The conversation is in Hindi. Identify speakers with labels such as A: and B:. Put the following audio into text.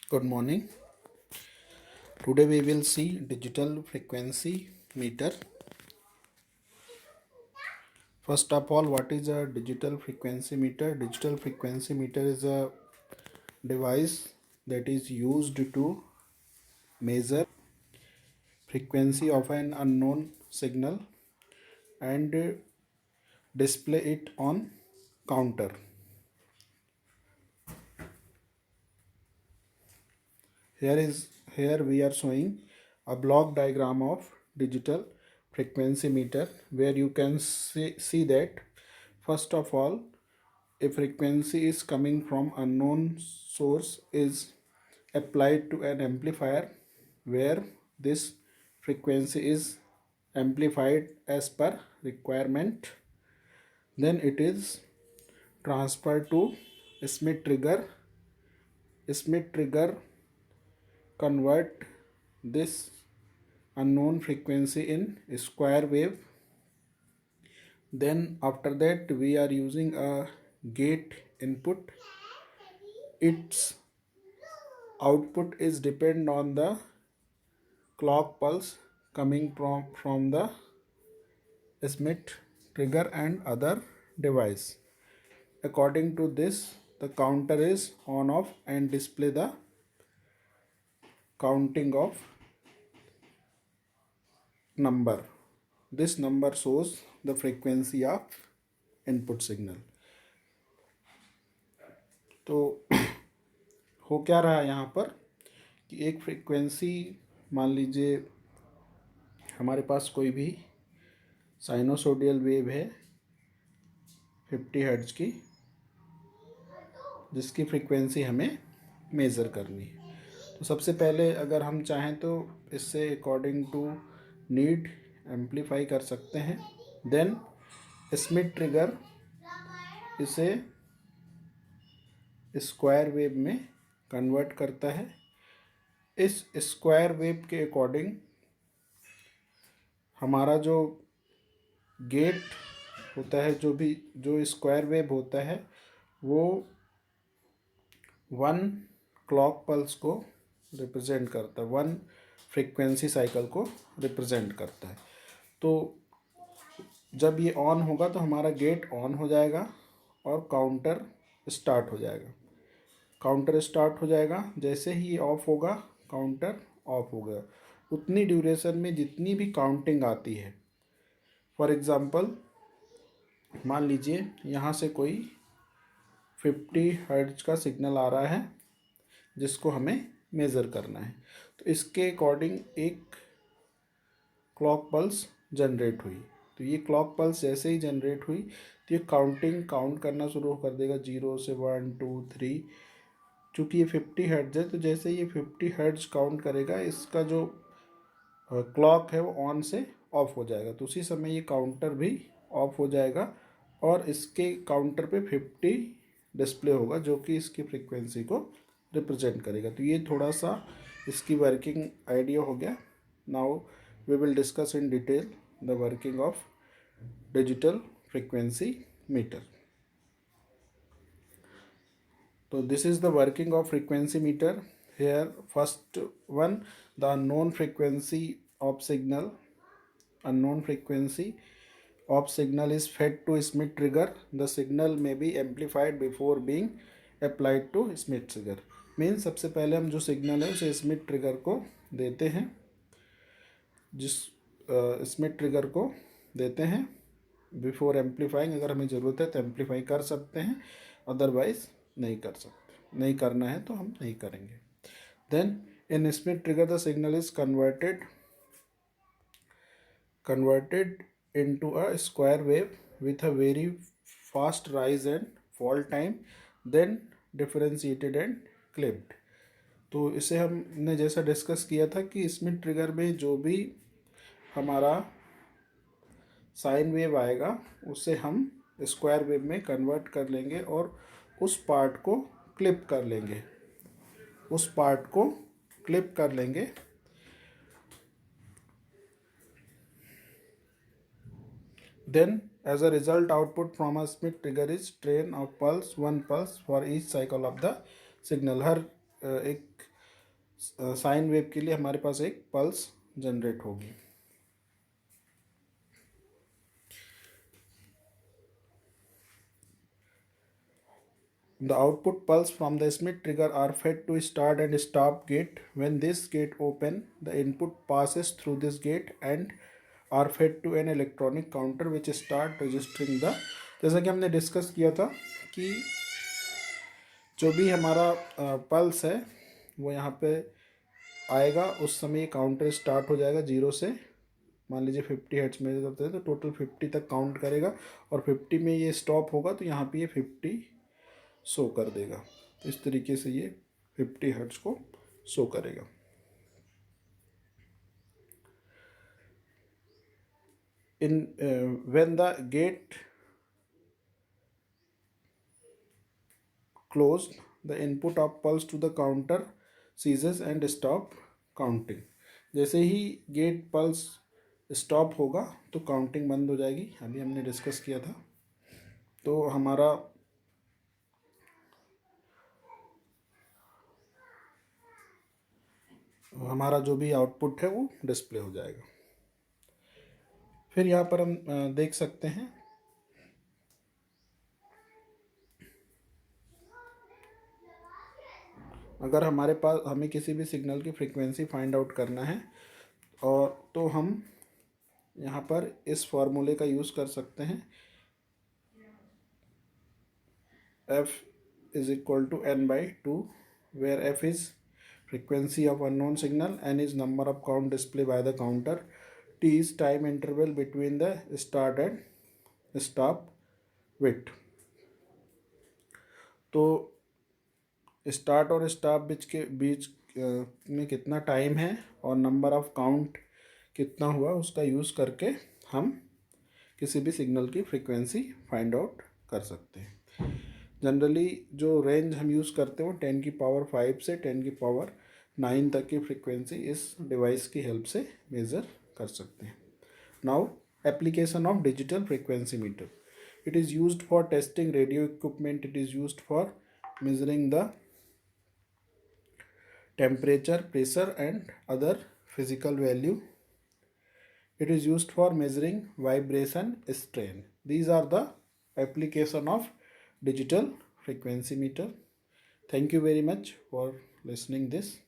A: Good morning. Today we will see digital frequency meter. First of all, what is a digital frequency meter? Digital frequency meter is a device that is used to measure frequency of an unknown signal and display it on counter. Here we are showing a block diagram of digital frequency meter where you can see that first of all a frequency is coming from unknown source is applied to an amplifier where this frequency is amplified as per requirement. Then it is transferred to Smith trigger. Smith trigger convert this unknown frequency in square wave. Then after that we are using a gate input. Its output is depend on the clock pulse coming from the Smith trigger and other device. According to this, the counter is on off and display the counting of number. This number shows the frequency of input signal. तो हो क्या रहा है यहाँ पर कि एक फ्रीक्वेंसी मान लीजिए हमारे पास कोई भी साइनोसोडियल वेव है 50 हर्ट्ज की जिसकी फ्रीक्वेंसी हमें मेज़र करनी है। तो सबसे पहले अगर हम चाहें तो इससे अकॉर्डिंग टू नीड एम्पलीफाई कर सकते हैं। देन स्मिथ ट्रिगर इसे स्क्वायर वेव में कन्वर्ट करता है। इस स्क्वायर वेव के अकॉर्डिंग हमारा जो गेट होता है जो स्क्वायर वेव होता है वो 1 क्लॉक पल्स को रिप्रेजेंट करता है, 1 फ्रीक्वेंसी साइकिल को रिप्रेजेंट करता है। तो जब ये ऑन होगा तो हमारा गेट ऑन हो जाएगा और काउंटर स्टार्ट हो जाएगा। काउंटर स्टार्ट हो जाएगा, जैसे ही ये ऑफ होगा काउंटर ऑफ हो गया। उतनी ड्यूरेशन में जितनी भी काउंटिंग आती है, फॉर एग्ज़ाम्पल मान लीजिए यहाँ से कोई 50 हर्ट्ज का सिग्नल आ रहा है जिसको हमें मेज़र करना है। तो इसके अकॉर्डिंग एक क्लॉक पल्स जनरेट हुई। तो ये क्लॉक पल्स जैसे ही जनरेट हुई तो ये काउंट करना शुरू कर देगा 0 से 1 2 3। चूँकि ये 50 हर्ट्ज है तो जैसे ये 50 हर्ट्ज काउंट करेगा इसका जो क्लॉक है वो ऑन से ऑफ हो जाएगा। तो उसी समय ये काउंटर भी ऑफ हो जाएगा और इसके काउंटर पे 50 डिस्प्ले होगा जो कि इसकी फ्रीक्वेंसी को रिप्रेजेंट करेगा। तो ये थोड़ा सा इसकी वर्किंग आइडिया हो गया। Now we will discuss in detail the working of digital frequency meter. तो this is the working of frequency meter. Here first one, the unknown frequency of signal is fed to Smith trigger. The signal may be amplified before being applied to Smith trigger. Means सबसे पहले हम जो सिग्नल है उसे स्मिथ ट्रिगर को देते हैं, जिस स्मिथ ट्रिगर को देते हैं बिफोर एम्पलीफाइंग। अगर हमें ज़रूरत है तो एम्पलीफाई कर सकते हैं, अदरवाइज नहीं कर सकते। नहीं करना है तो हम नहीं करेंगे। Then in Smith trigger the signal is converted into a square wave with a very fast rise and fall time, then differentiated and clipped। तो इसे हमने जैसा डिस्कस किया था कि स्मिथ ट्रिगर में जो भी हमारा साइन वेव आएगा उसे हम स्क्वायर वेव में कन्वर्ट कर लेंगे और उस पार्ट को क्लिप कर लेंगे। Then as a result output from a Smith trigger is train of pulse, 1 pulse for each cycle of the signal। हर एक साइन वेव के लिए हमारे पास एक पल्स जनरेट होगी। The output pulse from the Smith trigger are fed to start and stop gate. When this gate open, the input passes through this gate and are fed to an electronic counter which start registering the, जैसा कि हमने डिस्कस किया था कि जो भी हमारा पल्स है वो यहाँ पे आएगा, उस समय काउंटर स्टार्ट हो जाएगा जीरो से। मान लीजिए 50 हर्ट्ज में करते हैं तो टोटल 50 तक काउंट करेगा और 50 में ये स्टॉप होगा तो यहाँ पे ये 50 शो कर देगा। तो इस तरीके से ये 50 हर्ट्ज को शो करेगा। In when the gate closed the input of pulse to the counter ceases and stop counting. जैसे ही गेट पल्स स्टॉप होगा तो काउंटिंग बंद हो जाएगी, अभी हमने डिस्कस किया था। तो हमारा जो भी आउटपुट है वो डिस्प्ले हो जाएगा। फिर यहाँ पर हम देख सकते हैं अगर हमारे पास हमें किसी भी सिग्नल की फ्रीक्वेंसी फाइंड आउट करना है और तो हम यहाँ पर इस फॉर्मूले का यूज़ कर सकते हैं, f is equal to n/2, where f is frequency of unknown signal, n is number of count display by the counter, t is time interval between the start and stop bit। तो स्टार्ट और स्टॉप बीच में कितना टाइम है और नंबर ऑफ काउंट कितना हुआ उसका यूज़ करके हम किसी भी सिग्नल की फ्रीक्वेंसी फाइंड आउट कर सकते हैं। जनरली जो रेंज हम यूज़ करते हैं वो 10⁵ से 10⁹ तक की फ्रीक्वेंसी इस डिवाइस की हेल्प से मेज़र कर सकते हैं। Now application of digital frequency metre. It is used for testing radio equipment, it is used for measuring the temperature, pressure and other physical value. It is used for measuring vibration, strain. These are the application of digital frequency meter. Thank you very much for listening this.